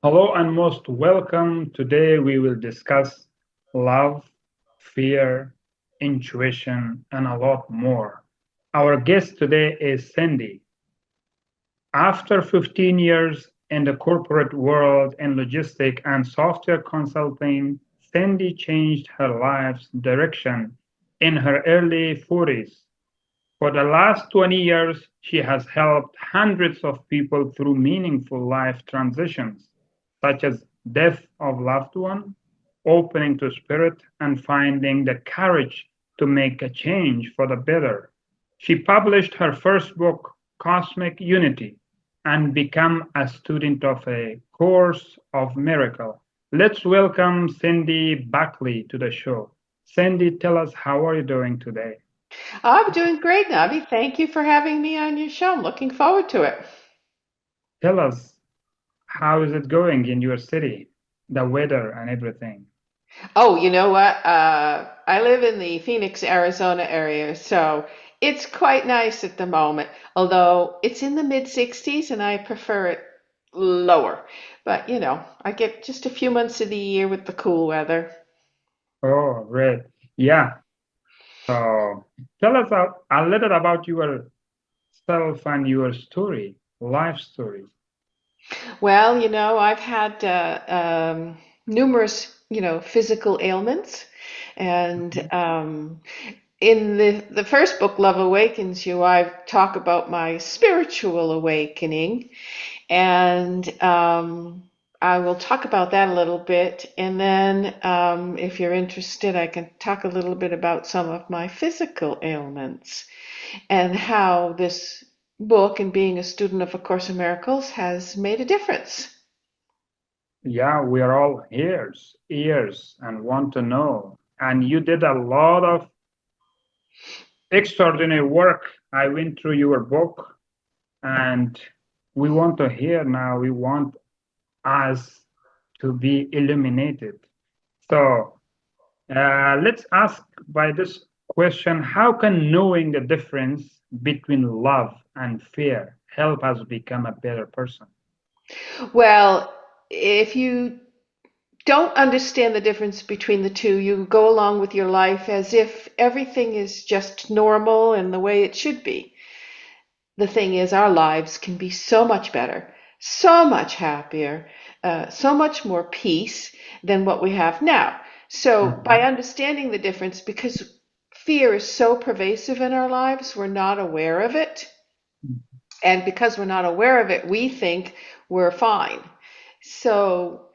Hello and most welcome. Today we will discuss love, fear, intuition, and a lot more. Our guest today is Cindy. After 15 years in the corporate world in logistic and software consulting, Cindy changed her life's direction in her early 40s. For the last 20 years, she has helped hundreds of people through meaningful life transitions, such as death of loved one, opening to spirit, and finding the courage to make a change for the better. She published her first book, Cosmic Unity, and became a student of a Course of Miracle. Let's welcome Cindy Buckley to the show. Cindy, tell us how are you doing today? I'm doing great, Navi. Thank you for having me on your show. I'm looking forward to it. Tell us, how is it going in your city? The weather and everything. Oh, you know what? I live in the Phoenix, Arizona area, so it's quite nice at the moment. Although it's in the mid 60s and I prefer it lower. But, I get just a few months of the year with the cool weather. Oh, great. Yeah. So tell us a little about yourself and your story, life story. Well, I've had numerous, physical ailments. And Mhm. in the first book, Love Awakens You, I talk about my spiritual awakening. And I will talk about that a little bit. And then, if you're interested, I can talk a little bit about some of my physical ailments and how this book and being a student of A Course in Miracles has made a difference. Yeah, we are all ears, and want to know. And you did a lot of extraordinary work. I went through your book, and we want to hear now. We want us to be illuminated. So let's ask by this question, how can knowing the difference between love and fear help us become a better person? Well, if you don't understand the difference between the two, you go along with your life as if everything is just normal and the way it should be. The thing is, our lives can be so much better, so much happier, so much more peace than what we have now. So, by Mhm. understanding the difference, because fear is so pervasive in our lives, we're not aware of it. And because we're not aware of it, we think we're fine. So,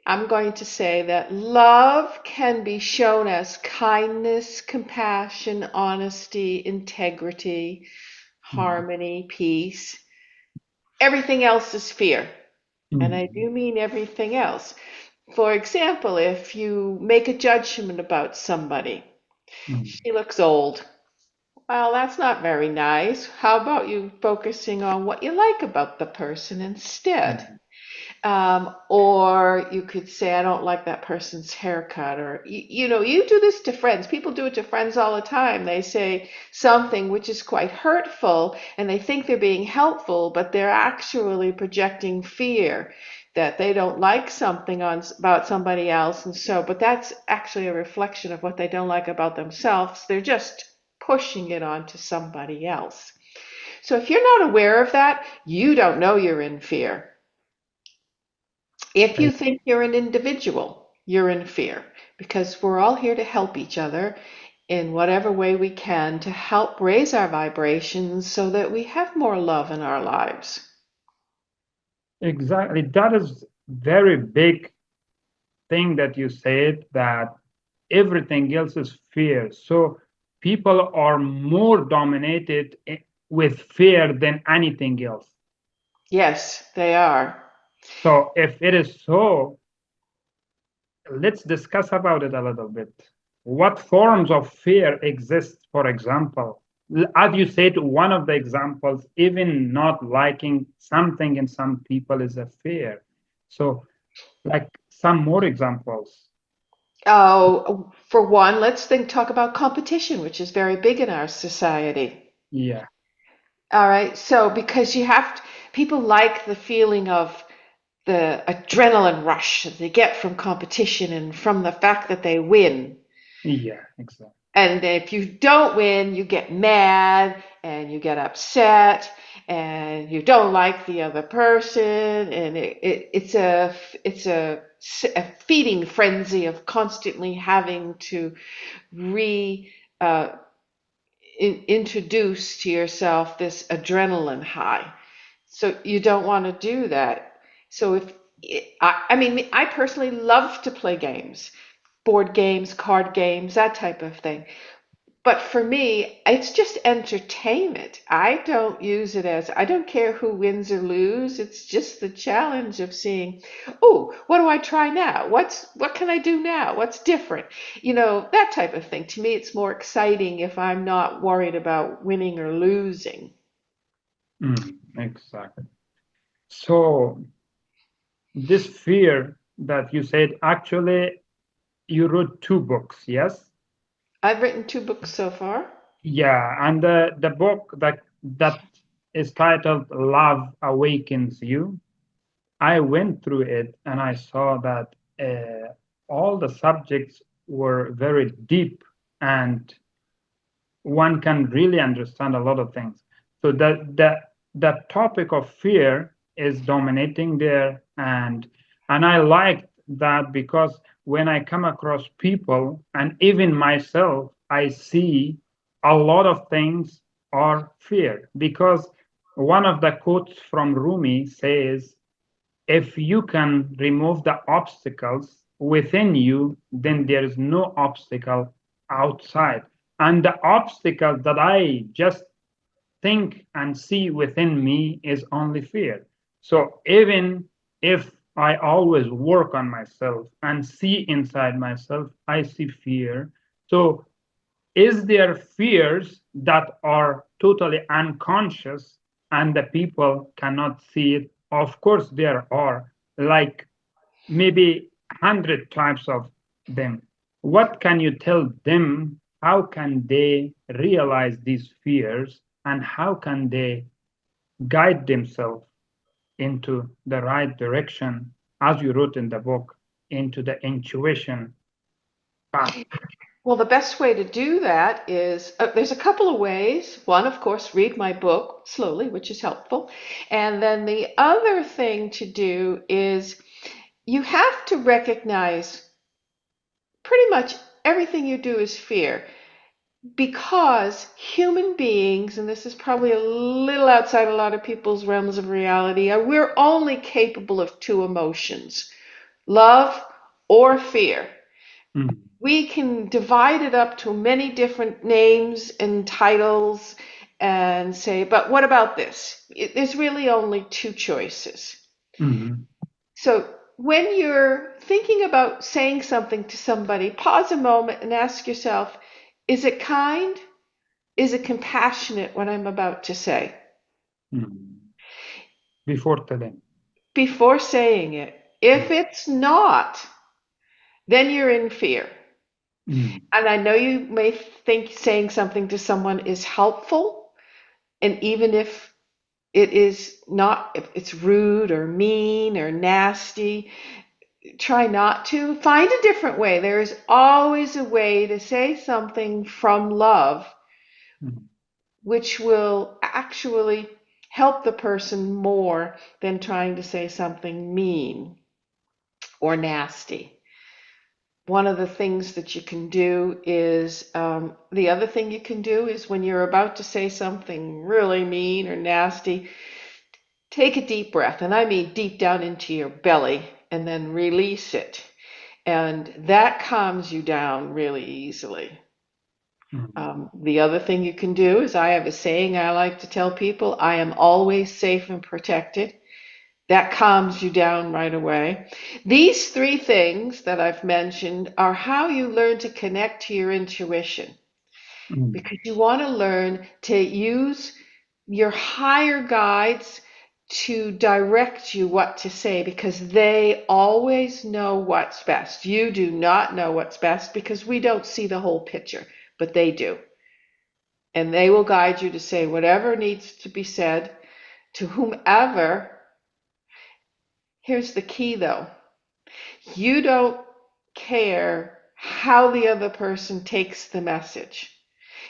I'm going to say that love can be shown as kindness, compassion, honesty, integrity, Mhm. harmony, peace. Everything else is fear. And I Mhm. do mean everything else. For example, if you make a judgment about somebody, Mhm. she looks old. Well, that's not very nice. How about you focusing on what you like about the person instead? Mhm. Or you could say, I don't like that person's haircut. Or, you do this to friends. People do it to friends all the time. They say something which is quite hurtful and they think they're being helpful, but they're actually projecting fear that they don't like something about somebody else. And so, but that's actually a reflection of what they don't like about themselves. They're just pushing it onto somebody else. So if you're not aware of that, you don't know you're in fear. If you Eh, think you're an individual, you're in fear because we're all here to help each other in whatever way we can to help raise our vibrations so that we have more love in our lives. Exactly. That is very big thing that you said that everything else is fear. So people are more dominated with fear than anything else. Yes, they are. So if it is so, let's discuss about it a little bit. What forms of fear exist, for example? As you said, one of the examples, even not liking something in some people is a fear. So, like some more examples. Oh, for one, let's talk about competition, which is very big in our society. Yeah. All right. So because people like the feeling of the adrenaline rush that they get from competition and from the fact that they win. Yeah, exactly. And if you don't win, you get mad and you get upset and you don't like the other person. And it's a feeding frenzy of constantly having to re uh, introduce to yourself this adrenaline high. So you don't want to do that. So if I mean, I personally love to play games, board games, card games, that type of thing. But for me, it's just entertainment. I don't use it as, I don't care who wins or lose. It's just the challenge of seeing, oh, what do I try now? What can I do now? What's different? That type of thing. To me, it's more exciting if I'm not worried about winning or losing. Exactly. So this fear that you said, actually, you wrote two books, yes? I've written two books so far. Yeah, and the book that is titled Love Awakens You, I went through it and I saw that all the subjects were very deep and one can really understand a lot of things. So the topic of fear is dominating there, and I liked that because when I come across people and even myself, I see a lot of things are fear because one of the quotes from Rumi says, if you can remove the obstacles within you, then there is no obstacle outside. And the obstacle that I just think and see within me is only fear. So even if I always work on myself and see inside myself, I see fear. So is there fears that are totally unconscious and the people cannot see it? Of course, there are like maybe 100 types of them. What can you tell them? How can they realize these fears and how can they guide themselves into the right direction, as you wrote in the book, into the intuition path? Well, the best way to do that is there's a couple of ways. One, of course, read my book slowly, which is helpful. And then the other thing to do is you have to recognize pretty much everything you do is fear because human beings, and this is probably a little outside a lot of people's realms of reality, we're only capable of two emotions, love or fear. Mm, We can divide it up to many different names and titles and say, but what about this? There's really only two choices. mm, So when you're thinking about saying something to somebody, pause a moment and ask yourself, is it kind? Is it compassionate what I'm about to say? mm. Before telling. Before saying it. If it's not, then you're in fear. Mm, And I know you may think saying something to someone is helpful, and even if it is not, if it's rude or mean or nasty, try not to. Find a different way. There is always a way to say something from love, mm, which will actually help the person more than trying to say something mean or nasty. One of the things that you can do is the other thing you can do is when you're about to say something really mean or nasty, take a deep breath, and I mean deep down into your belly, and then release it. And that calms you down really easily. mm, The other thing you can do is I have a saying I like to tell people, I am always safe and protected. That calms you down right away. These three things that I've mentioned are how you learn to connect to your intuition mm, because you want to learn to use your higher guides to direct you what to say because they always know what's best. You do not know what's best because we don't see the whole picture, but they do. And they will guide you to say whatever needs to be said to whomever Here's the key though. You don't care how the other person takes the message.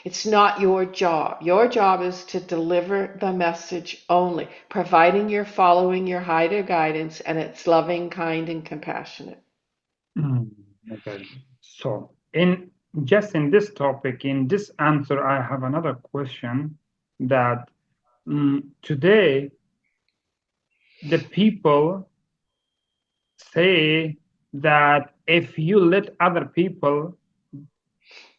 It's not your job. Your job is to deliver the message only, providing you're following your higher guidance and it's loving, kind, and compassionate. Mm, okay. So, in just in this topic, in this answer, I have another question that today the people say that if you let other people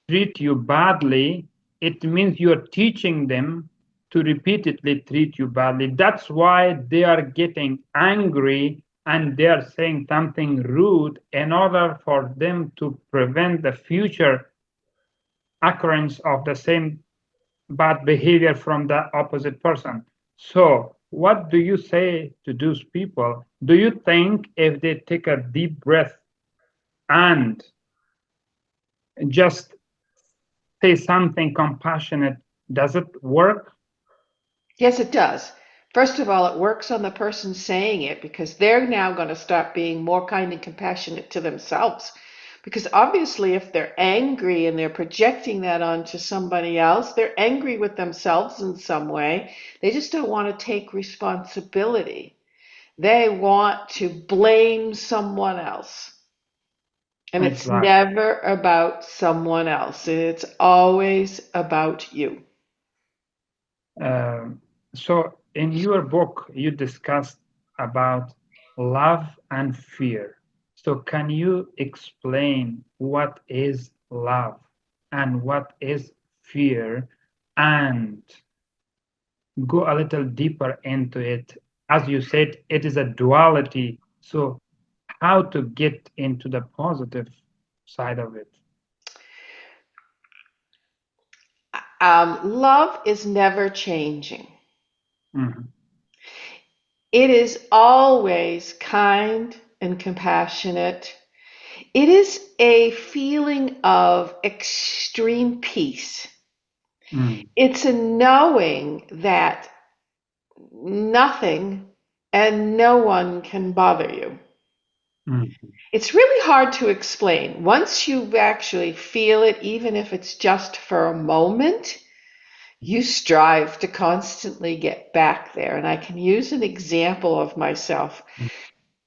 treat you badly, it means you're teaching them to repeatedly treat you badly. That's why they are getting angry and they are saying something rude in order for them to prevent the future occurrence of the same bad behavior from the opposite person. So, what do you say to those people? Do you think if they take a deep breath and just say something compassionate, does it work? Yes, it does. First of all, it works on the person saying it because they're now going to start being more kind and compassionate to themselves. Because obviously, if they're angry and they're projecting that onto somebody else, they're angry with themselves in some way. They just don't want to take responsibility. They want to blame someone else. And it's Exactly. never about someone else. It's always about you. Um, so, in your book, you discussed about love and fear. So, can you explain what is love and what is fear and go a little deeper into it? As you said, it is a duality. So, how to get into the positive side of it? Love is never changing. Mhm. It is always kind and compassionate. It is a feeling of extreme peace. Mm, It's a knowing that nothing and no one can bother you. mm, It's really hard to explain. Once you actually feel it, even if it's just for a moment, you strive to constantly get back there. And I can use an example of myself. mm,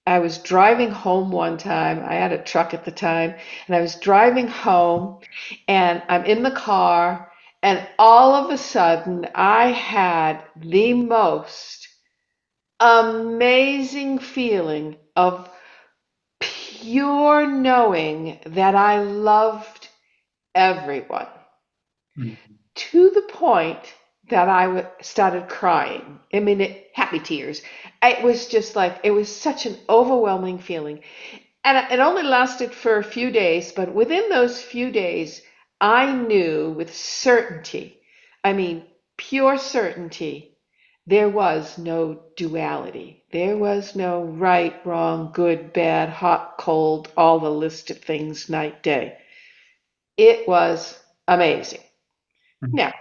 I was driving home one time. I had a truck at the time, and I was driving home, and I'm in the car, and all of a sudden, I had the most amazing feeling of pure knowing that I loved everyone mm, to the point that started crying. I mean, happy tears. It was just like, it was such an overwhelming feeling. And it only lasted for a few days, but within those few days, I knew with certainty, I mean, pure certainty, there was no duality. There was no right, wrong, good, bad, hot, cold, all the list of things, night, day. It was amazing. mm, Now,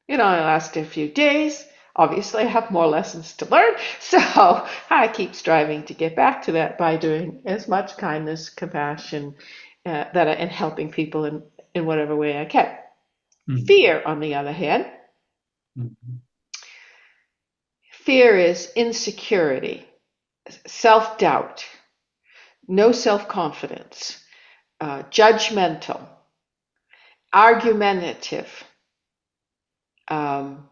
it only lasted a few days. Obviously, I have more lessons to learn, so I keep striving to get back to that by doing as much kindness, compassion, and helping people in whatever way I can. mm, Fear, on the other hand, mm, fear is insecurity, self doubt, no self confidence, judgmental, argumentative, um,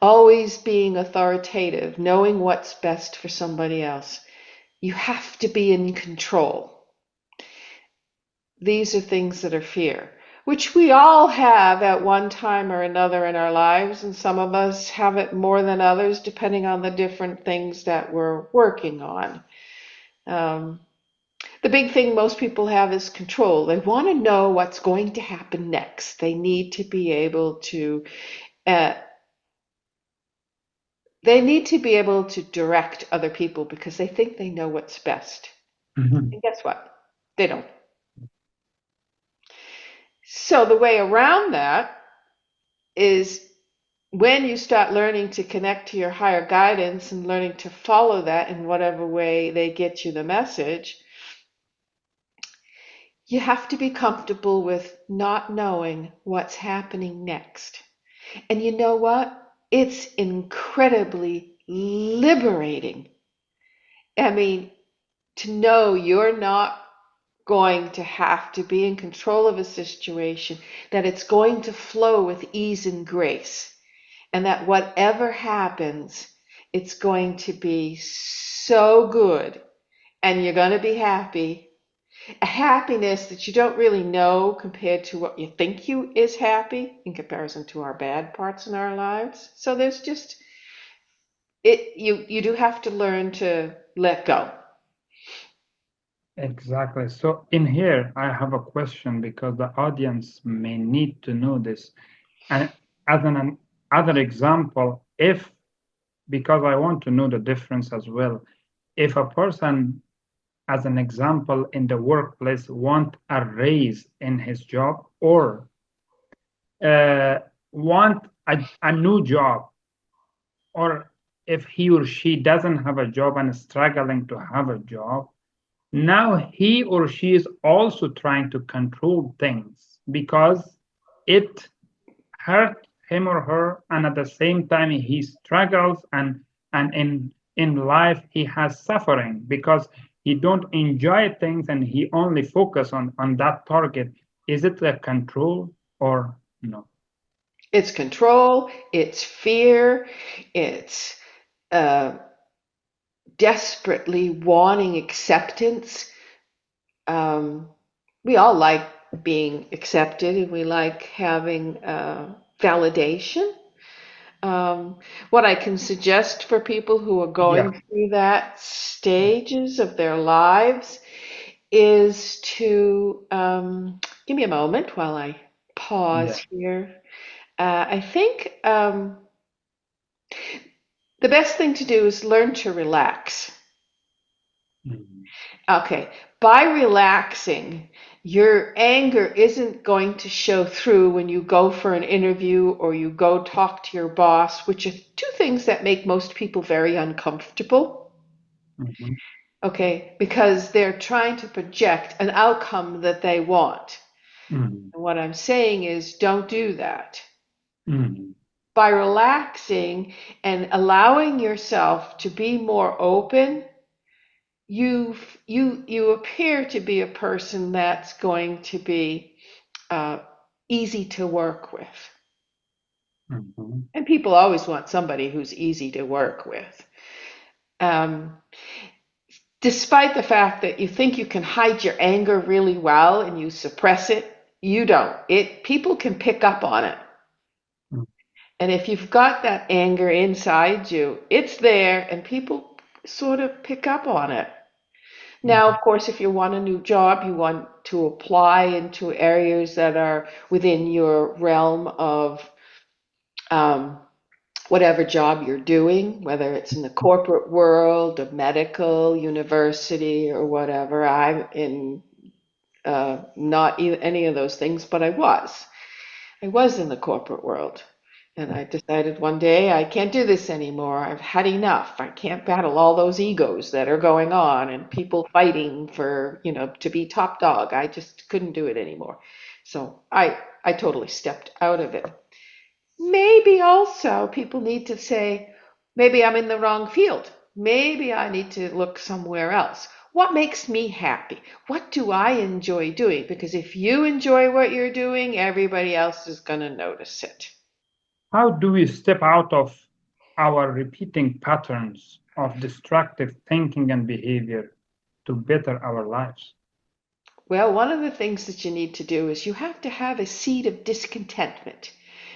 always being authoritative, knowing what's best for somebody else. You have to be in control. These are things that are fear, which we all have at one time or another in our lives, and some of us have it more than others, depending on the different things that we're working on. Um, the big thing most people have is control. They want to know what's going to happen next. They need to be able to. Uh, they need to be able to direct other people because they think they know what's best. mhm, And guess what? They don't. So the way around that is when you start learning to connect to your higher guidance and learning to follow that in whatever way they get you the message, you have to be comfortable with not knowing what's happening next. And you know what? It's incredibly liberating. I mean, to know you're not going to have to be in control of a situation, that it's going to flow with ease and grace, and that whatever happens, it's going to be so good and you're going to be happy. A happiness that you don't really know compared to what you think you is happy in comparison to our bad parts in our lives. So there's just it you do have to learn to let go. Exactly. So in here, I have a question because the audience may need to know this. And as an other example, if because I want to know the difference as well, if a person, as an example, in the workplace want a raise in his job or uh, want a new job, or if he or she doesn't have a job and is struggling to have a job, now he or she is also trying to control things because it hurt him or her, and at the same time he struggles, and in life he has suffering because he don't enjoy things and he only focus on that target. Is it a control or no? It's control, it's fear, it's uh, desperately wanting acceptance. Um, we all like being accepted and we like having validation. Um, what I can suggest for people who are Yeah, going through that stages of their lives is to give me a moment while I yeah. pause here. I think the best thing to do is learn to relax. Mhm. Okay, by relaxing, your anger isn't going to show through when you go for an interview or you go talk to your boss, which are two things that make most people very uncomfortable. Mhm. Okay, because they're trying to project an outcome that they want. Mhm. And what I'm saying is don't do that. Mhm. By relaxing and allowing yourself to be more open, you appear to be a person that's going to be uh, easy to work with. Mhm. And people always want somebody who's easy to work with. Um, Despite the fact that you think you can hide your anger really well and you suppress it, you don't. It people can pick up on it. Mhm. And if you've got that anger inside you, it's there and people sort of pick up on it. Now, Mhm. of course, if you want a new job, you want to apply into areas that are within your realm of um, whatever job you're doing, whether it's in the corporate world, a medical, university, or whatever. I'm in not any of those things, but I was. I was in the corporate world. And I decided one day I can't do this anymore. I've had enough. I can't battle all those egos that are going on and people fighting for, to be top dog. I just couldn't do it anymore. So I totally stepped out of it. Maybe also people need to say, maybe I'm in the wrong field. Maybe I need to look somewhere else. What makes me happy? What do I enjoy doing? Because if you enjoy what you're doing, everybody else is going to notice it. How do we step out of our repeating patterns of destructive thinking and behavior to better our lives? Well, one of the things that you need to do is you have to have a seed of discontentment.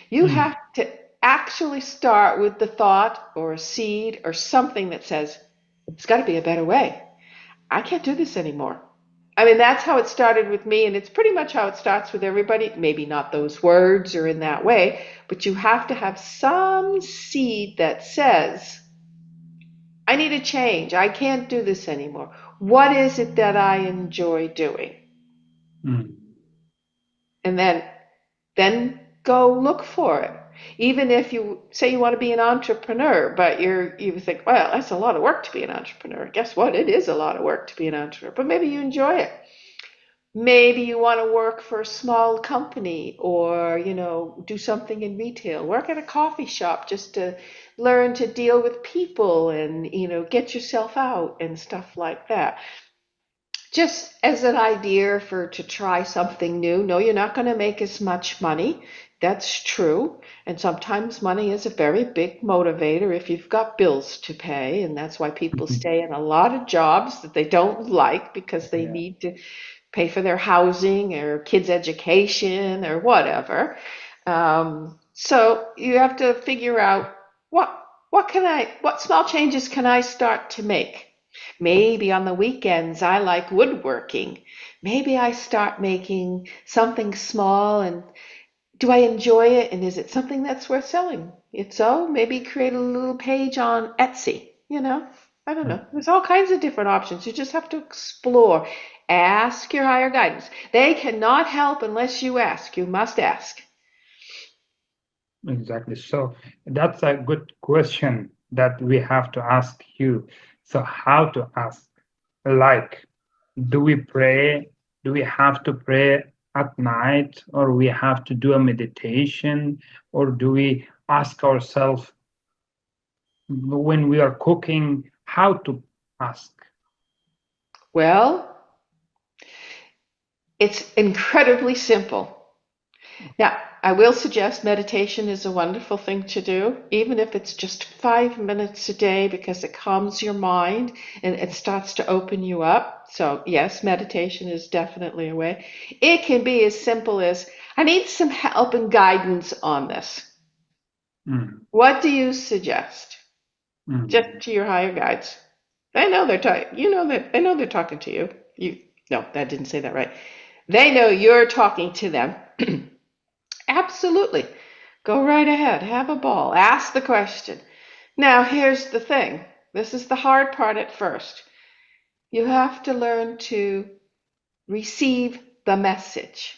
You have Mm. to actually start with the thought or a seed or something that says, there's got to be a better way. I can't do this anymore. I mean, that's how it started with me, and it's pretty much how it starts with everybody. Maybe not those words or in that way, but you have to have some seed that says, I need a change. I can't do this anymore. What is it that I enjoy doing? Mm. And then go look for it. Even if you say you want to be an entrepreneur, but you think, well, that's a lot of work to be an entrepreneur. Guess what? It is a lot of work to be an entrepreneur, but maybe you enjoy it. Maybe you want to work for a small company or, do something in retail. Work at a coffee shop just to learn to deal with people and, get yourself out and stuff like that. Just as an idea for to try something new. No, you're not going to make as much money. That's true. And sometimes money is a very big motivator if you've got bills to pay. And that's why people stay in a lot of jobs that they don't like because they Yeah, need to pay for their housing or kids' education or whatever. So you have to figure out what small changes can I start to make? Maybe on the weekends I like woodworking. Maybe I start making something small and do I enjoy it and is it something that's worth selling? If so, maybe create a little page on Etsy, I don't know. There's all kinds of different options. You just have to explore. Ask your higher guidance. They cannot help unless you ask. You must ask. exactly. So that's a good question that we have to ask you. So how to ask? Like, do we pray? Do we have to pray at night, or we have to do a meditation, or do we ask ourselves when we are cooking how to ask? Well, it's incredibly simple. Now, I will suggest meditation is a wonderful thing to do, even if it's just 5 minutes a day, because it calms your mind and it starts to open you up. So, yes, meditation is definitely a way. It can be as simple as I need some help and guidance on this. Mm, What do you suggest? Just mm, to your higher guides. They know they're talking. You know that they know they're talking to you. You no, that didn't say that right. They know you're talking to them. Absolutely. Go right ahead. Have a ball. Ask the question. Now, here's the thing. This is the hard part at first. You have to learn to receive the message.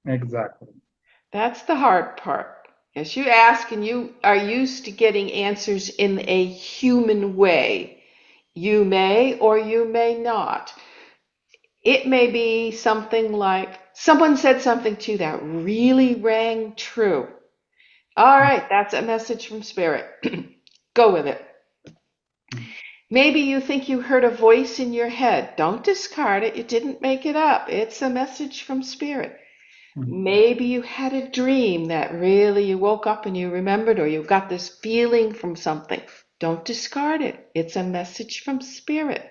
exactly. That's the hard part. As you ask and you are used to getting answers in a human way, you may or you may not. It may be something like someone said something to you that really rang true. All right, that's a message from spirit. Go with it. Mm, Maybe you think you heard a voice in your head. Don't discard it. You didn't make it up. It's a message from spirit. mm, Maybe you had a dream that really you woke up and you remembered, or you got this feeling from something. Don't discard it. It's a message from spirit.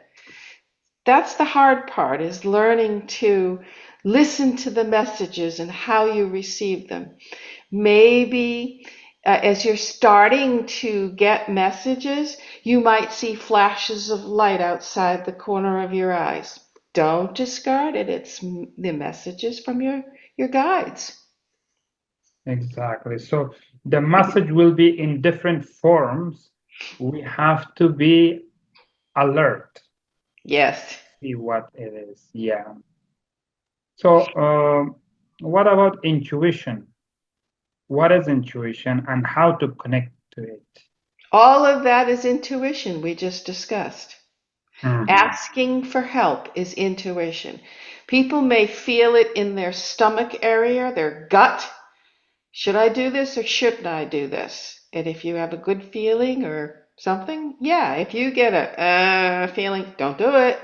That's the hard part, is learning to listen to the messages and how you receive them. Maybe as you're starting to get messages, you might see flashes of light outside the corner of your eyes. Don't discard it. It's the messages from your guides. exactly. So the message will be in different forms. We have to be alert, Yes. see what it is. Yeah. So, what about intuition? What is intuition and how to connect to it? All of that is intuition we just discussed. Mhm, Asking for help is intuition. People may feel it in their stomach area, their gut. Should I do this or shouldn't I do this? And if you have a good feeling or something, yeah. If you get a feeling, don't do it.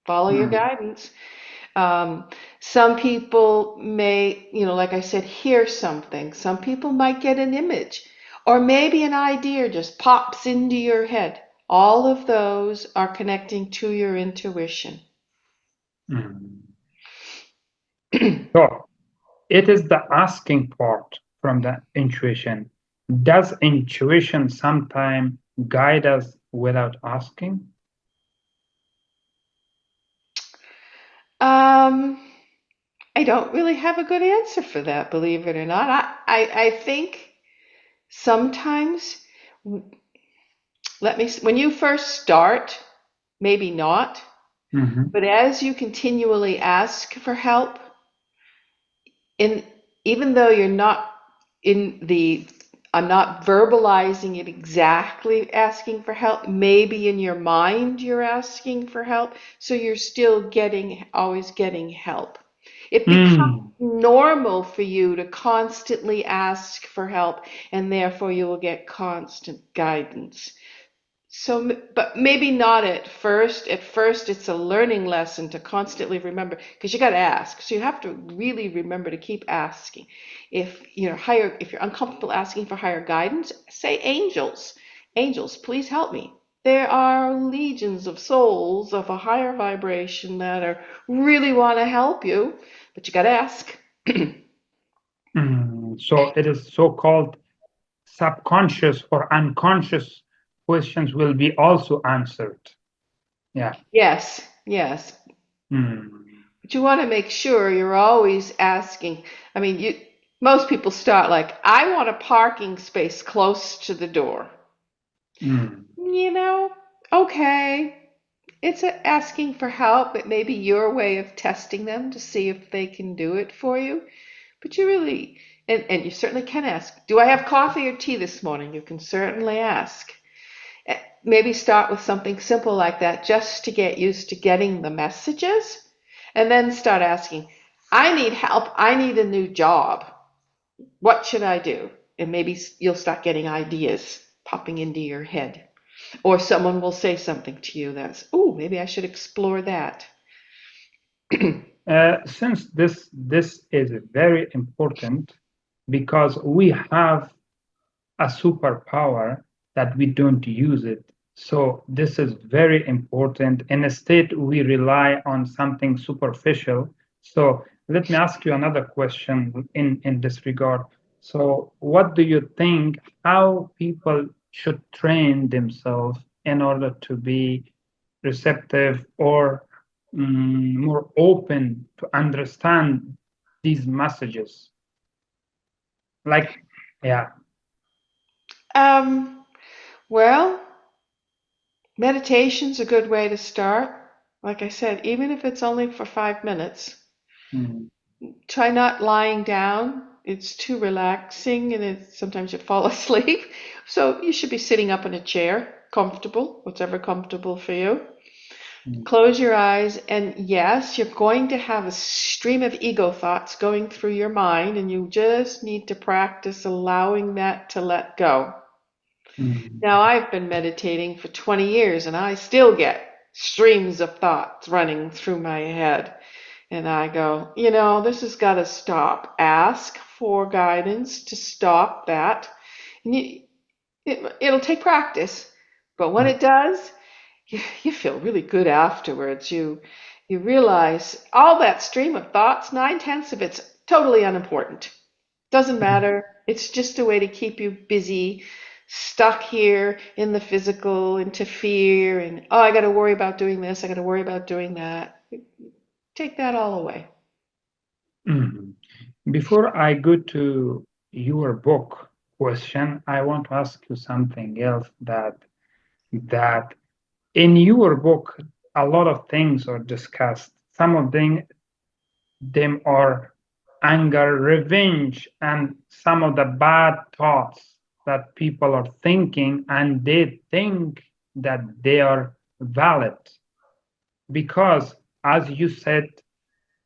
Follow your mhm, guidance. Um, some people may, like I said, hear something. Some people might get an image, or maybe an idea just pops into your head. All of those are connecting to your intuition. mhm. So, it is the asking part from the intuition. Does intuition sometimes guide us without asking? Um, I don't really have a good answer for that, believe it or not. I think sometimes, when you first start, maybe not, Mhm, but as you continually ask for help, and even though you're not in the I'm not verbalizing it exactly asking for help. Maybe in your mind you're asking for help, so you're still getting always getting help. It becomes Mm, normal for you to constantly ask for help, and therefore you will get constant guidance. So, but maybe not at first. At first, it's a learning lesson to constantly remember, because you got to ask. So you have to really remember to keep asking. If you're uncomfortable asking for higher guidance, say angels. Angels, please help me. There are legions of souls of a higher vibration that are really want to help you, but you got to ask. So it is so-called subconscious or unconscious questions will be also answered. Yeah. Yes, yes. Mm, But you want to make sure you're always asking. I mean, most people start like, I want a parking space close to the door. mm, You know, okay. It's asking for help. It may be your way of testing them to see if they can do it for you. But you really, and you certainly can ask, do I have coffee or tea this morning? You can certainly ask. Maybe start with something simple like that just to get used to getting the messages, and then start asking, I need help. I need a new job. What should I do? And maybe you'll start getting ideas popping into your head. Or someone will say something to you that's, oh, maybe I should explore that. since this is very important because we have a superpower that we don't use it. So this is very important. Instead, we rely on something superficial. So let me ask you another question in this regard. So what do you think how people should train themselves in order to be receptive or more open to understand these messages? Like, yeah. Um, well, meditation's a good way to start. Like I said, even if it's only for 5 minutes, Mm, try not lying down. It's too relaxing and sometimes you fall asleep. So you should be sitting up in a chair, comfortable, whatever comfortable for you. mm, Close your eyes, and yes, you're going to have a stream of ego thoughts going through your mind, and you just need to practice allowing that to let go. mm, Now, I've been meditating for 20 years, and I still get streams of thoughts running through my head. And I go, this has got to stop. Ask for guidance to stop that. And it'll take practice, but when mm, it does, you feel really good afterwards. You realize all that stream of thoughts, 9/10 of it's totally unimportant. Doesn't mm, matter. It's just a way to keep you busy, stuck here in the physical, into fear, and oh, I got to worry about doing this. I got to worry about doing that. Take that all away. mm. Before I go to your book question, I want to ask you something else that in your book a lot of things are discussed. Some of them are anger, revenge, and some of the bad thoughts that people are thinking, and they think that they are valid because, as you said,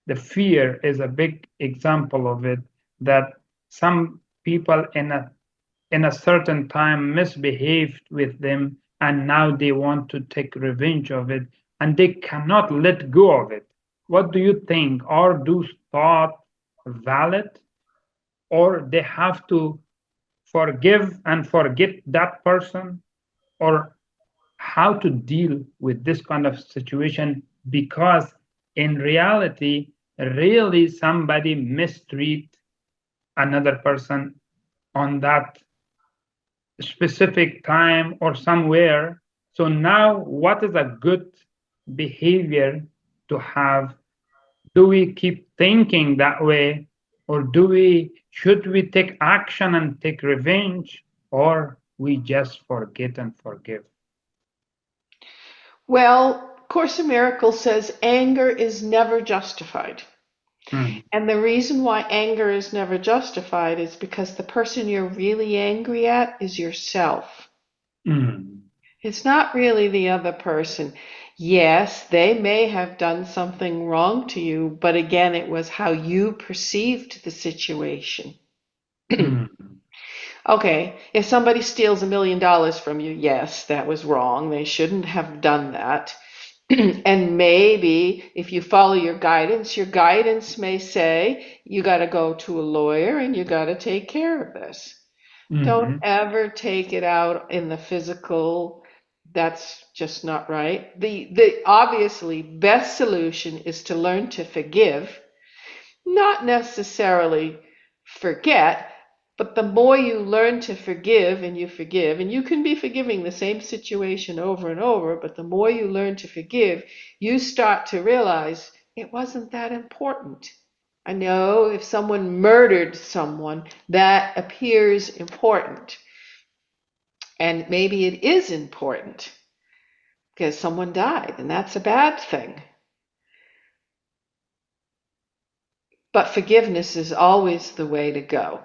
the fear is a big example of it that some people in a certain time misbehaved with them and now they want to take revenge of it and they cannot let go of it. What do you think? Are those thoughts valid or they have to forgive and forget that person, or how to deal with this kind of situation because in reality really somebody mistreat another person on that specific time or somewhere. So now what is a good behavior to have? Do we keep thinking that way, or do we should we take action and take revenge, or we just forget and forgive? Well, Course in Miracles says anger is never justified. mm, And the reason why anger is never justified is because the person you're really angry at is yourself. mm, It's not really the other person. Yes, they may have done something wrong to you, but again, it was how you perceived the situation. mm, Okay, if somebody steals $1 million from you, yes, that was wrong. They shouldn't have done that. And maybe if you follow your guidance may say you got to go to a lawyer and you got to take care of this. Don't mm, ever take it out in the physical. That's just not right. The obviously best solution is to learn to forgive, not necessarily forget, but the more you learn to forgive, and you can be forgiving the same situation over and over, but the more you learn to forgive, you start to realize it wasn't that important. I know if someone murdered someone, that appears important. And maybe it is important because someone died, and that's a bad thing. But forgiveness is always the way to go.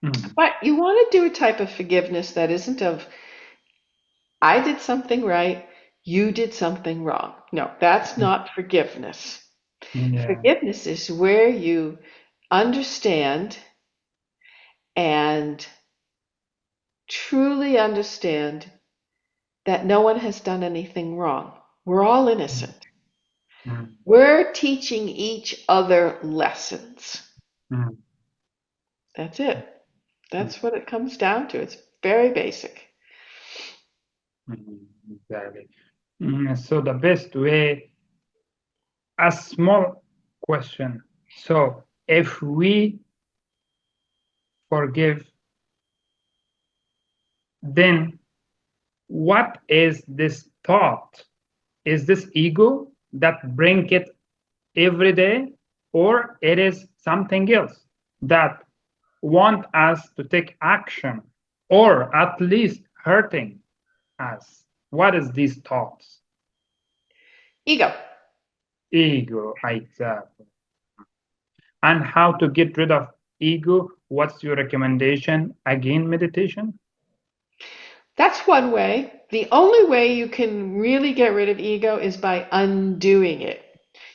mm, But you want to do a type of forgiveness that isn't of, I did something right, you did something wrong. No, that's mm. not forgiveness. Yeah. Forgiveness is where you understand and truly understand that no one has done anything wrong. We're all Mm, innocent. mm, We're teaching each other lessons. mm, That's it. mm, That's what it comes down to. It's very basic. mm, exactly. So the best way, a small question. So if we forgive, then what is this thought? Is this ego that bring it every day, or it is something else that want us to take action, or at least hurting us? What is these thoughts? Ego. Ego, exactly. And how to get rid of ego? What's your recommendation? Again, meditation? That's one way. The only way you can really get rid of ego is by undoing it.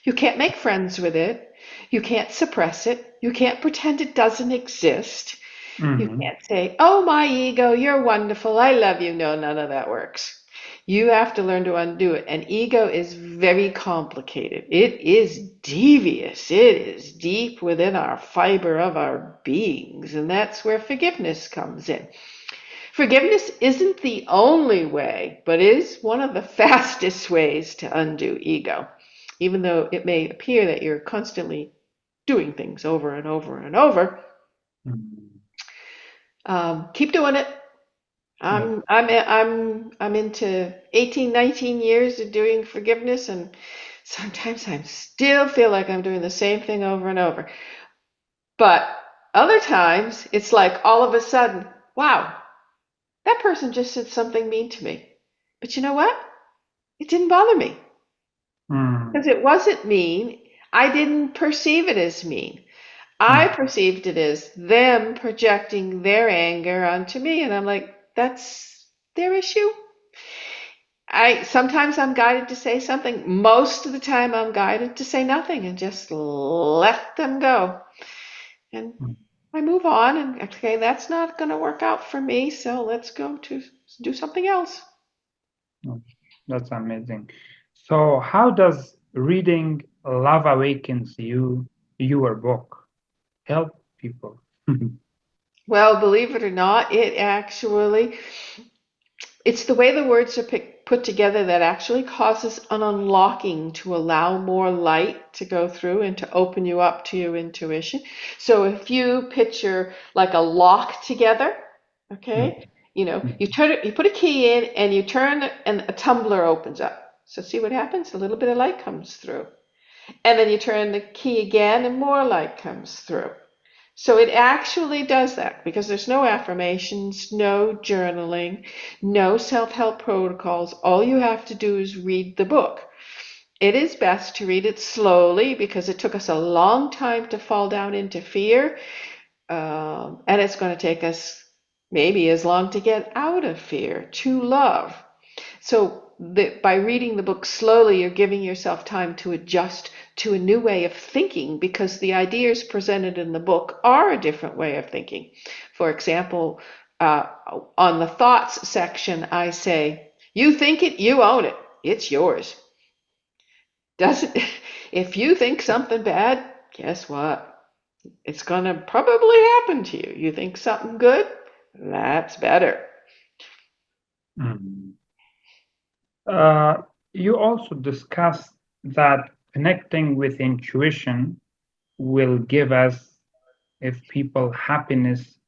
You can't make friends with it. You can't suppress it. You can't pretend it doesn't exist. You Hmm. can't say, oh, my ego, you're wonderful. I love you. No, none of that works. You have to learn to undo it. And ego is very complicated. It is devious. It is deep within our fiber of our beings. And that's where forgiveness comes in. Forgiveness isn't the only way, but is one of the fastest ways to undo ego, even though it may appear that you're constantly doing things over and over and over. Hmm. Keep doing it. Yeah. I'm into 18, 19 years of doing forgiveness, and sometimes I still feel like I'm doing the same thing over and over. But other times, it's like all of a sudden, wow, that person just said something mean to me. But you know what? It didn't bother me because Mm, it wasn't mean. I didn't perceive it as mean. I mm, perceived it as them projecting their anger onto me, and I'm like, that's their issue. I sometimes I'm guided to say something. Most of the time I'm guided to say nothing and just let them go. And mm, I move on and okay, that's not going to work out for me, so let's go to do something else. mm. That's amazing. So, how does reading Love Awakens You, your book, help people? Well, believe it or not, it's the way the words are put together that actually causes an unlocking to allow more light to go through and to open you up to your intuition. So if you picture like a lock together, Mm, okay, you mm, turn it, you put a key in and you turn it and a tumbler opens up. So see what happens? A little bit of light comes through. And then you turn the key again and more light comes through. So it actually does that because there's no affirmations, no journaling, no self help protocols. All you have to do is read the book. It is best to read it slowly because it took us a long time to fall down into fear. And it's going to take us maybe as long to get out of fear to love. So by reading the book slowly, you're giving yourself time to adjust to a new way of thinking because the ideas presented in the book are a different way of thinking. For example, uh, on the thoughts section, I say, you think it, you own it. It's yours. Doesn't, if you think something bad, guess what? It's going to probably happen to you. You think something good? That's better. Mm. Uh, you also discussed that connecting with intuition will give us, if people, happiness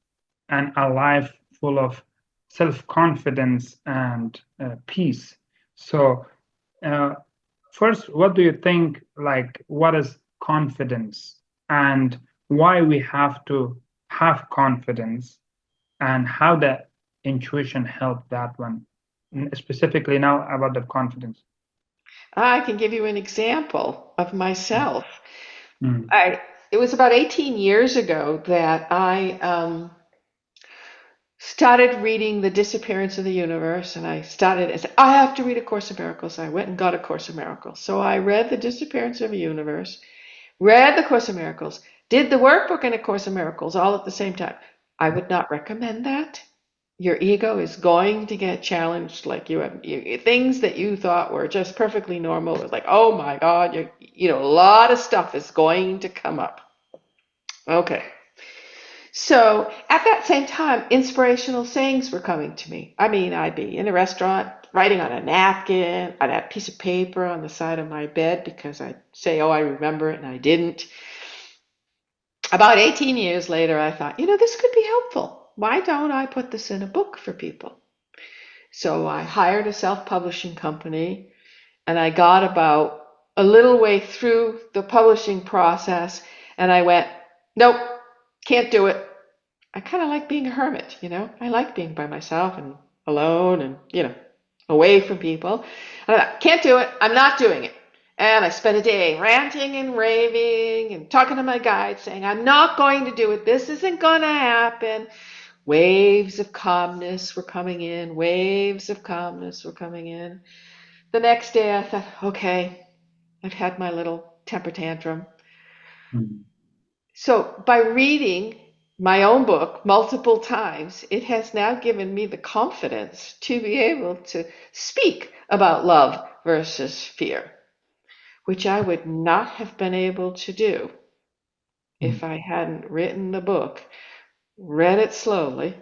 and a life full of self-confidence and peace. So, uh, first, what do you think? Like, what is confidence, and why we have to have confidence, and how the intuition help that one, specifically now about the confidence. I can give you an example of myself. Mm, I It was about 18 years ago that I started reading The Disappearance of the Universe, and I started and said, I have to read A Course in Miracles. I went and got A Course in Miracles. So I read The Disappearance of the Universe, read The Course in Miracles, did the workbook and A Course in Miracles all at the same time. I would not recommend that. Your ego is going to get challenged. Like things that you thought were just perfectly normal. It's like, oh my God, a lot of stuff is going to come up. Okay. So at that same time, inspirational sayings were coming to me. I mean, I'd be in a restaurant writing on a napkin, on a piece of paper on the side of my bed because I'd say, oh, I remember it, and I didn't. About 18 years later, I thought, this could be helpful. Why don't I put this in a book for people? So I hired a self-publishing company and I got about a little way through the publishing process and I went, nope, can't do it. I kind of like being a hermit. I like being by myself and alone and away from people. And I thought, can't do it. I'm not doing it. And I spent a day ranting and raving and talking to my guide saying, I'm not going to do it. This isn't going to happen. Waves of calmness were coming in. Waves of calmness were coming in. The next day I thought, okay, I've had my little temper tantrum. mm, So by reading my own book multiple times, it has now given me the confidence to be able to speak about love versus fear, which I would not have been able to do mm, if I hadn't written the book, read it slowly.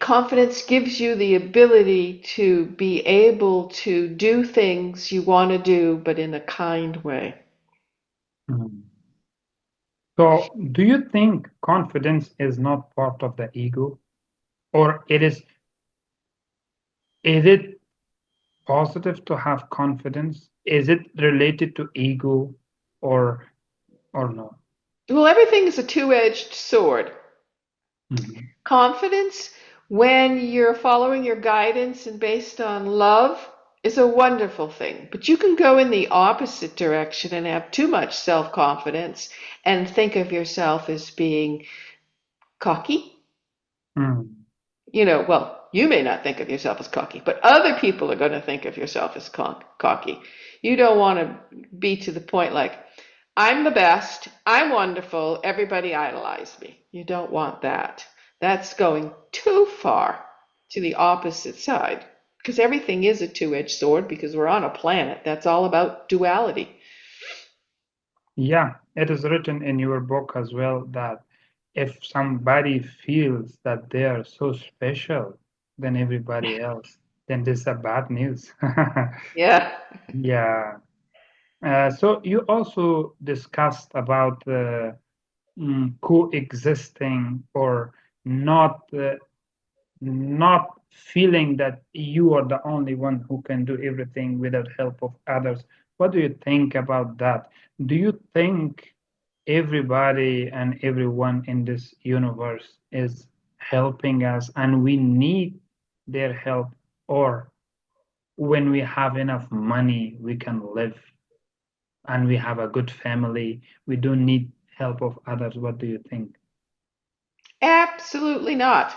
Confidence gives you the ability to be able to do things you want to do, but in a kind way. mm. So, do you think confidence is not part of the ego, or is it positive to have confidence? Is it related to ego, or no? Well, everything is a two-edged sword. Mhm, Confidence, when you're following your guidance and based on love, is a wonderful thing. But you can go in the opposite direction and have too much self confidence and think of yourself as being cocky. mm, Well, you may not think of yourself as cocky, but other people are going to think of yourself as cocky. You don't want to be to the point like, I'm the best, I'm wonderful, everybody idolize me. You don't want that. That's going too far to the opposite side because everything is a two-edged sword because we're on a planet that's all about duality. Yeah, it is written in your book as well that if somebody feels that they are so special than everybody else, then this is a bad news. Yeah. Yeah. So you also discussed about coexisting, or not not feeling that you are the only one who can do everything without help of others. What do you think about that? Do you think everybody and everyone in this universe is helping us and we need their help, or when we have enough money, we can live and we have a good family. We don't need help of others. What do you think? Absolutely not.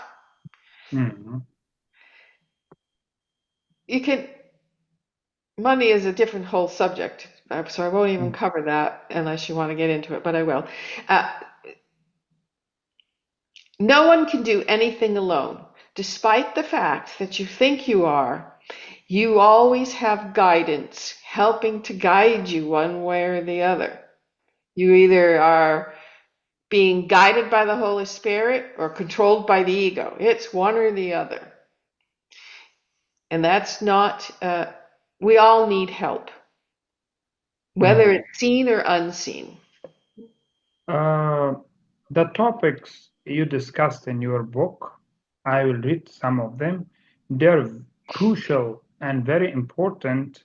Mhm. You can, money is a different whole subject, so I won't even Mm. cover that unless you want to get into it, but I will. Uh, no one can do anything alone. Despite the fact that you think you are, you always have guidance helping to guide you one way or the other. You either are being guided by the Holy Spirit or controlled by the ego. It's one or the other. And that's not, we all need help, whether Mm. it's seen or unseen. Uh, the topics you discussed in your book, I will read some of them. They're crucial and very important,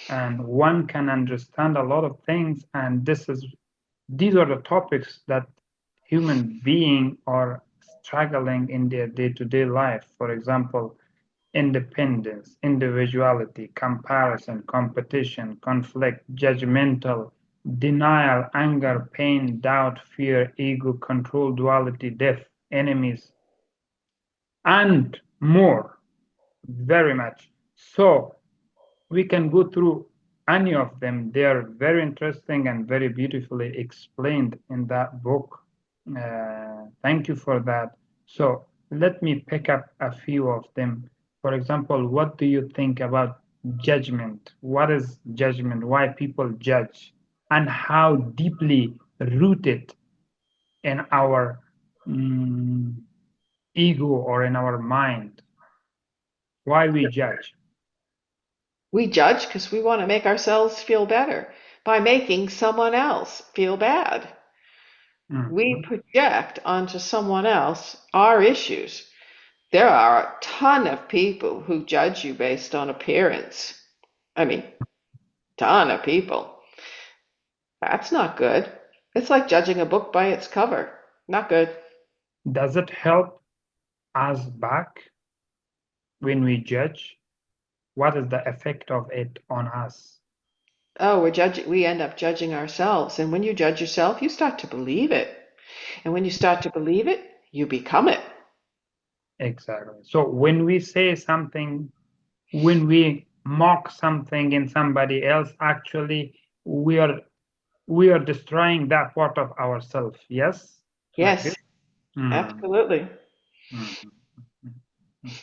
and one can understand a lot of things. And these are the topics that human beings are struggling in their day-to-day life. For example, independence, individuality, comparison, competition, conflict, judgmental, denial, anger, pain, doubt, fear, ego, control, duality, death, enemies, and more, very much. So we can go through any of them. They are very interesting and very beautifully explained in that book. Thank you for that. So let me pick up a few of them. For example, what do you think about judgment? What is judgment? Why people judge? And how deeply rooted in our mm, ego or in our mind? Why we judge? We judge because we want to make ourselves feel better by making someone else feel bad. We Mhm. project onto someone else our issues. There are a ton of people who judge you based on appearance. I mean, ton of people. That's not good. It's like judging a book by its cover. Not good. Does it help us back when we judge? What is the effect of it on us? Oh, we end up judging ourselves. And when you judge yourself, you start to believe it. And when you start to believe it, you become it. Exactly. So when we say something, when we mock something in somebody else, actually we are we are destroying that part of ourselves. Yes, like this. Yes, Mm, absolutely. mm, mm, mm.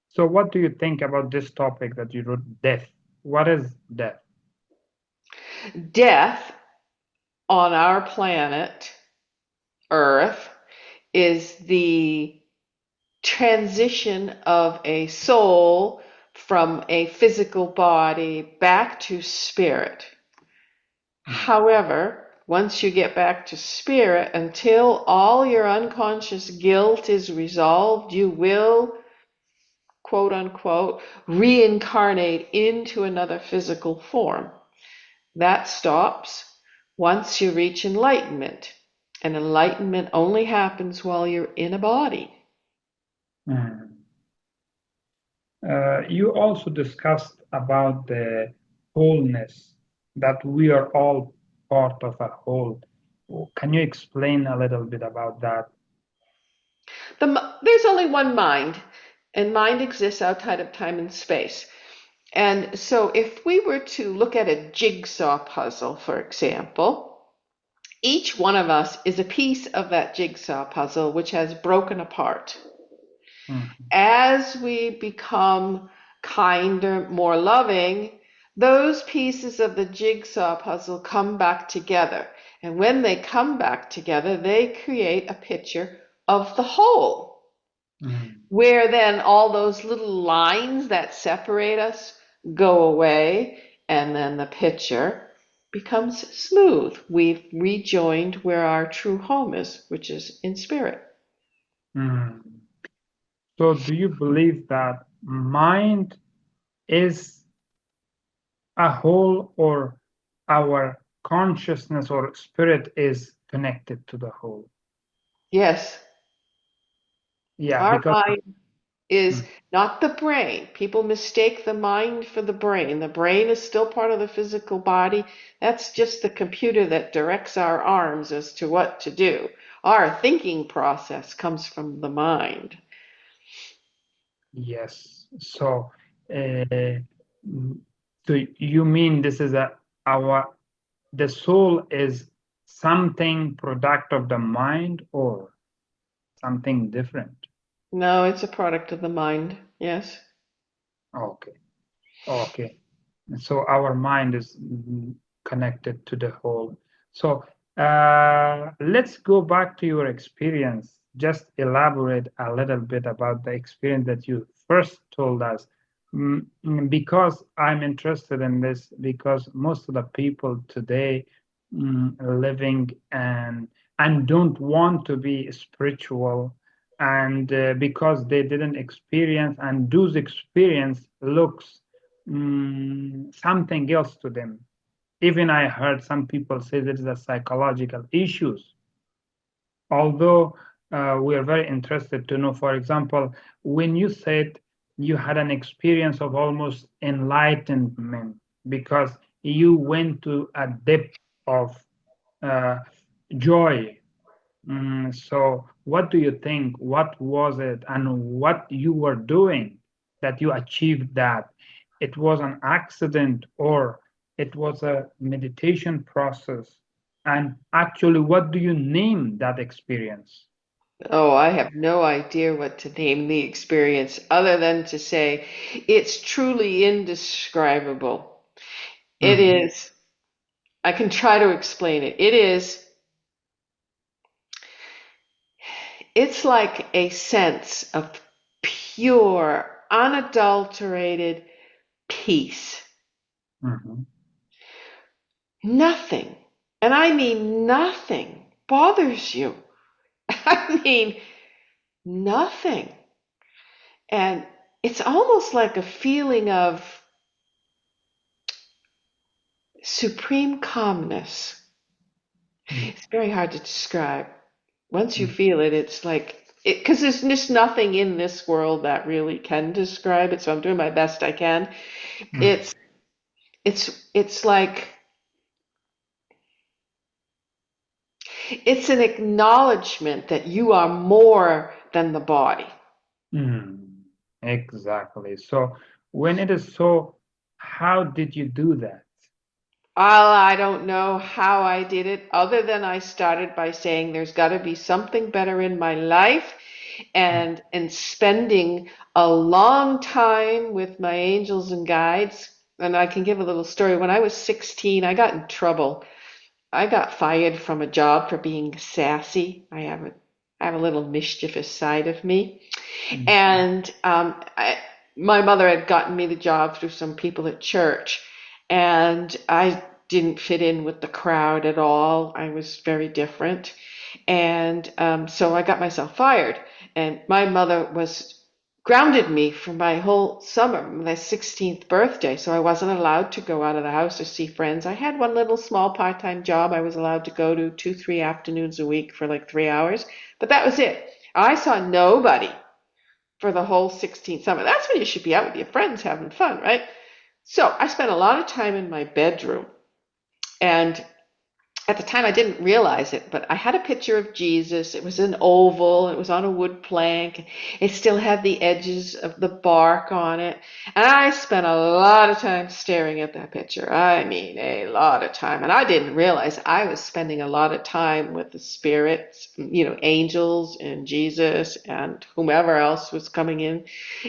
So what do you think about this topic that you wrote, death? What is death? Death on our planet, Earth, is the transition of a soul from a physical body back to spirit. Mm, However, once you get back to spirit, until all your unconscious guilt is resolved, you will, quote unquote, reincarnate into another physical form. That stops once you reach enlightenment. And enlightenment only happens while you're in a body. mm. You also discussed about the wholeness, that we are all part of a whole. Can you explain a little bit about that? There's only one mind, and mind exists outside of time and space. And so, if we were to look at a jigsaw puzzle, for example, each one of us is a piece of that jigsaw puzzle which has broken apart. Mm, As we become kinder, more loving, those pieces of the jigsaw puzzle come back together. And when they come back together, they create a picture of the whole, mm, where then all those little lines that separate us go away, and then the picture becomes smooth. We've rejoined where our true home is, which is in spirit. mm. So, do you believe that mind is a whole, or our consciousness or spirit is connected to the whole? Yes, Yeah, our because mind is mm, not the brain. People mistake the mind for the brain. The brain is still part of the physical body. That's just the computer that directs our arms as to what to do. Our thinking process comes from the mind. yes. So, mm, so you mean this is a our the soul is something product of the mind or something different? No, it's a product of the mind. Yes. Okay. Okay. So our mind is connected to the whole. So let's go back to your experience. Just elaborate a little bit about the experience that you first told us. Because I'm interested in this, because most of the people today living and don't want to be spiritual, and because they didn't experience, and those experience looks something else to them. Even I heard some people say there is a psychological issues. Although we are very interested to know, for example, when you said you had an experience of almost enlightenment because you went to a depth of uh, joy. So, what do you think? What was it, and what you were doing that you achieved that? It was an accident, or it was a meditation process? And actually, what do you name that experience? Oh, I have no idea what to name the experience other than to say it's truly indescribable. It Mm, is, I can try to explain it. It's like a sense of pure, unadulterated peace. mhm, Nothing, and I mean nothing, bothers you. I mean, nothing. And it's almost like a feeling of supreme calmness. mm, It's very hard to describe. Once you mm, feel it, it's like it because there's just nothing in this world that really can describe it. So I'm doing my best I can. mm, It's it's like it's an acknowledgement that you are more than the body. mm. Exactly. So, when it is so, how did you do that? I don't know how I did it, other than I started by saying there's got to be something better in my life, Mm, and spending a long time with my angels and guides. And I can give a little story. When I was 16, I got in trouble. I got fired from a job for being sassy. I have a little mischievous side of me. mm, And my mother had gotten me the job through some people at church, and I didn't fit in with the crowd at all. I was very different. And so I got myself fired. And my mother was grounded me for my whole summer, my 16th birthday. So I wasn't allowed to go out of the house or see friends. I had one little small part time job I was allowed to go to 2, 3 afternoons a week for like 3 hours. But that was it. I saw nobody for the whole 16th summer. That's when you should be out with your friends having fun, right? So I spent a lot of time in my bedroom. And at the time, I didn't realize it, but I had a picture of Jesus. It was an oval, it was on a wood plank. It still had the edges of the bark on it. And I spent a lot of time staring at that picture. I mean, a lot of time. And I didn't realize I was spending a lot of time with the spirits, angels and Jesus and whomever else was coming in.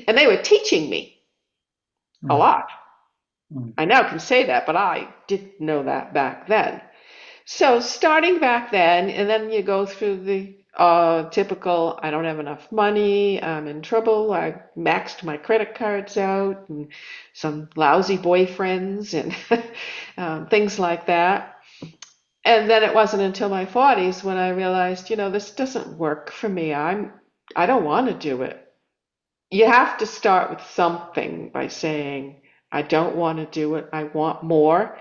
And they were teaching me a mm, lot. mm, I now can say that, but I didn't know that back then. So starting back then, and then you go through the typical, I don't have enough money, I'm in trouble, I maxed my credit cards out, and some lousy boyfriends, and things like that. And then it wasn't until my 40s when I realized, this doesn't work for me. I don't want to do it. You have to start with something by saying, I don't want to do it, I want more.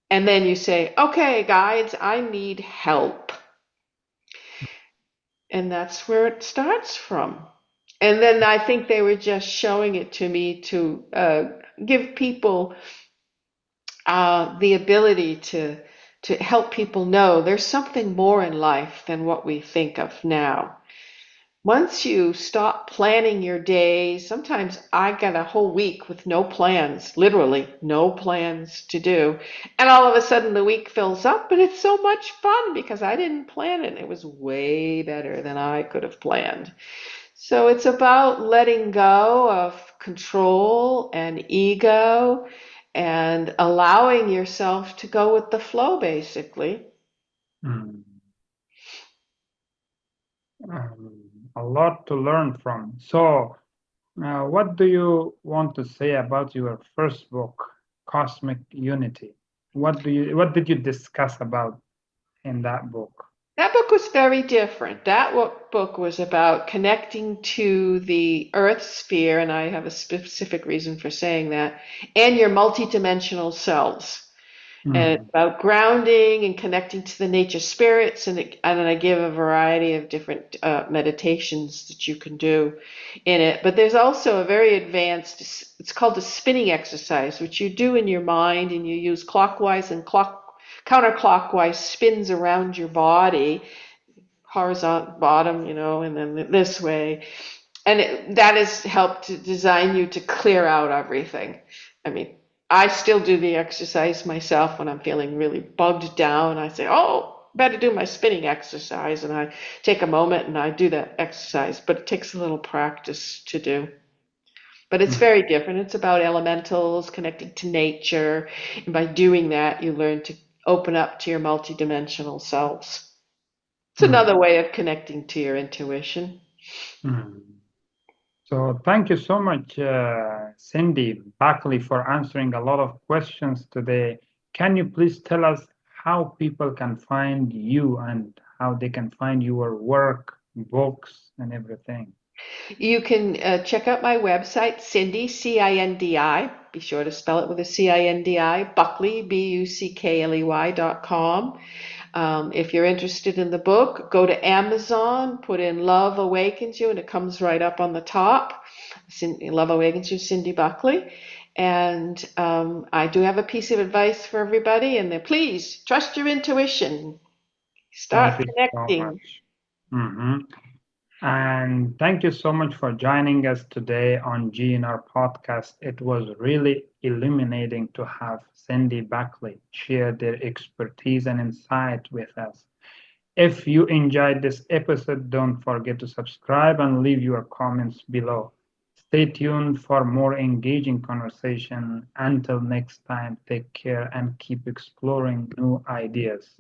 And then you say, okay, guides, I need help. And that's where it starts from. And then I think they were just showing it to me to give people the ability to help people know there's something more in life than what we think of now. Once you stop planning your days, sometimes I got a whole week with no plans, literally no plans to do. And all of a sudden the week fills up and it's so much fun because I didn't plan it. It was way better than I could have planned. So it's about letting go of control and ego and allowing yourself to go with the flow, basically. Mm. A lot to learn from. So, what do you want to say about your first book, Cosmic Unity? What did you discuss about in that book? That book was very different. That book was about connecting to the earth sphere, and I have a specific reason for saying that, and your multidimensional selves. And it's Mm, about grounding and connecting to the nature spirits. And then I give a variety of different meditations that you can do in it. But there's also a very advanced, it's called a spinning exercise, which you do in your mind and you use clockwise and counterclockwise spins around your body, horizontal bottom, and then this way. And that has helped to design you to clear out everything. I mean, I still do the exercise myself when I'm feeling really bugged down. I say, oh, better do my spinning exercise. And I take a moment and I do that exercise, but it takes a little practice to do. But it's mm, very different. It's about elementals, connecting to nature. And by doing that, you learn to open up to your multidimensional selves. It's another mm, way of connecting to your intuition. mm. So thank you so much, Cindy Buckley, for answering a lot of questions today. Can you please tell us how people can find you and how they can find your work, books, and everything? You can check out my website, Cindy, Cindi. Be sure to spell it with a Cindi, Buckley, Buckley.com. If you're interested in the book, go to Amazon, put in Love Awakens You, and it comes right up on the top. Love Awakens You, Cindy Buckley. And I do have a piece of advice for everybody, and please trust your intuition. Thank Start you so connecting. much. Mhm. And thank you so much for joining us today on GNR podcast. It was really illuminating to have Cindy Buckley share their expertise and insight with us. If you enjoyed this episode, don't forget to subscribe and leave your comments below. Stay tuned for more engaging conversation. Until next time, take care and keep exploring new ideas.